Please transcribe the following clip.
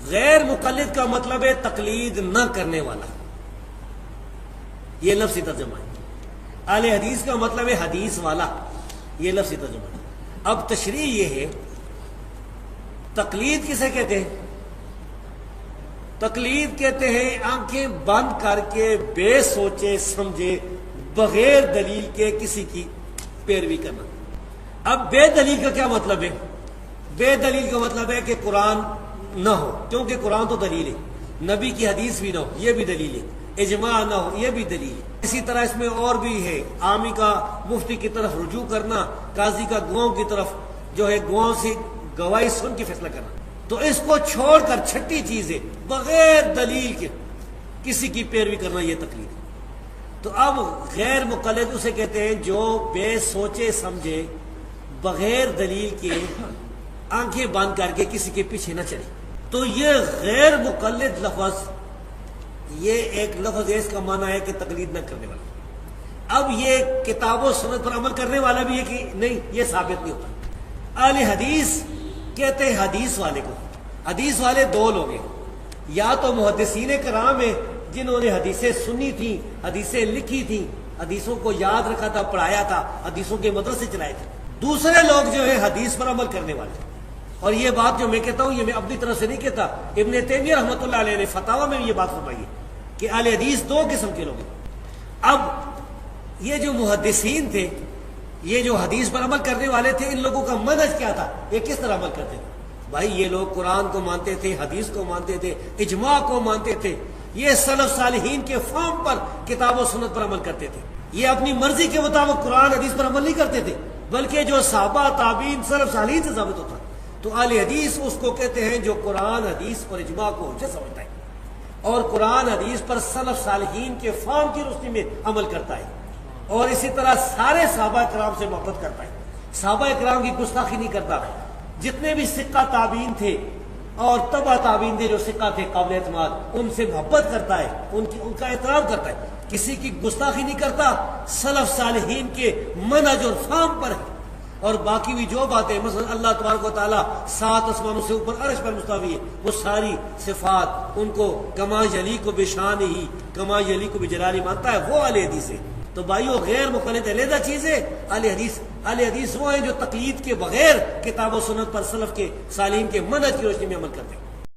غیر مقلد کا مطلب ہے تقلید نہ کرنے والا، یہ لفظی ترجمہ ہے۔ اہل حدیث کا مطلب ہے حدیث والا، یہ لفظی ترجمہ ہے۔ اب تشریح یہ ہے، تقلید کسے کہتے ہیں؟ تقلید کہتے ہیں آنکھیں بند کر کے بے سوچے سمجھے بغیر دلیل کے کسی کی پیروی کرنا۔ اب بے دلیل کا کیا مطلب ہے؟ بے دلیل کا مطلب ہے کہ قرآن نہ ہو، کیونکہ قرآن تو دلیل ہے، نبی کی حدیث بھی نہ ہو، یہ بھی دلیل ہے، اجماع نہ ہو، یہ بھی دلیل ہے۔ اسی طرح اس میں اور بھی ہے، عامی کا مفتی کی طرف رجوع کرنا، قاضی کا گواہوں کی طرف جو ہے گواہوں سے گواہی سن کے فیصلہ کرنا۔ تو اس کو چھوڑ کر چھٹی چیز ہے بغیر دلیل کے کسی کی پیروی کرنا، یہ تقلید ہے۔ تو اب غیر مقلد اسے کہتے ہیں جو بے سوچے سمجھے بغیر دلیل کے آنکھیں بند کر کے کسی کے پیچھے نہ چلے۔ تو یہ غیر مقلد لفظ، یہ ایک لفظ ہے، اس کا معنی ہے کہ تقلید نہ کرنے والا۔ اب یہ کتاب و سنت پر عمل کرنے والا بھی ہے کہ نہیں، یہ ثابت نہیں ہوتا۔ اہل حدیث کہتے ہیں حدیث والے کو، حدیث والے دو لوگ ہیں، یا تو محدثین کرام ہیں جنہوں نے حدیثیں سنی تھیں، حدیثیں لکھی تھیں، حدیثوں کو یاد رکھا تھا، پڑھایا تھا، حدیثوں کے مدرسے چلائے تھے۔ دوسرے لوگ جو ہے حدیث پر عمل کرنے والے۔ اور یہ بات جو میں کہتا ہوں یہ میں اپنی طرف سے نہیں کہتا، ابن تیمیہ رحمۃ اللہ علیہ نے فتاوی میں یہ بات فرمائی ہے کہ اہل حدیث دو قسم کے لوگ ہیں۔ اب یہ جو محدثین تھے، یہ جو حدیث پر عمل کرنے والے تھے، ان لوگوں کا منہج کیا تھا، یہ کس طرح عمل کرتے تھے؟ بھائی یہ لوگ قرآن کو مانتے تھے، حدیث کو مانتے تھے، اجماع کو مانتے تھے، یہ سلف صالحین کے فہم پر کتاب و سنت پر عمل کرتے تھے، یہ اپنی مرضی کے مطابق قرآن حدیث پر عمل نہیں کرتے تھے، بلکہ جو صحابہ تابعین سلف صالحین سے ثابت ہوتا ہے۔ تو اہل حدیث اس کو کہتے ہیں جو قرآن حدیث اور اجماع کو حجت سمجھتا ہے اور قرآن حدیث پر سلف صالحین کے فہم کی روشنی میں عمل کرتا ہے، اور اسی طرح سارے صحابہ کرام سے محبت کرتا ہے، صحابہ کرام کی گستاخی نہیں کرتا، جتنے بھی ثقہ تابعین تھے اور تبع تابعین تھے جو ثقہ تھے قابل اعتماد، ان سے محبت کرتا ہے، ان کا احترام کرتا ہے، کسی کی گستاخی نہیں کرتا، سلف صالحین کے منہج اور فہم پر ہے۔ اور باقی بھی جو باتیں، مثلا اللہ تبارک و تعالیٰ 7 آسمانوں سے اوپر عرش پر مستوی ہے، وہ ساری صفات ان کو کما یلیق بشان ہی کما یلیق بجلالہ مانتا ہے، وہ اہل حدیث ہے۔ تو بھائیو غیر مقلد علیحدہ چیز ہے، اہل حدیث وہ ہیں جو تقلید کے بغیر کتاب و سنت پر سلف کے صالحین کے منہج کی روشنی میں عمل کرتے ہیں۔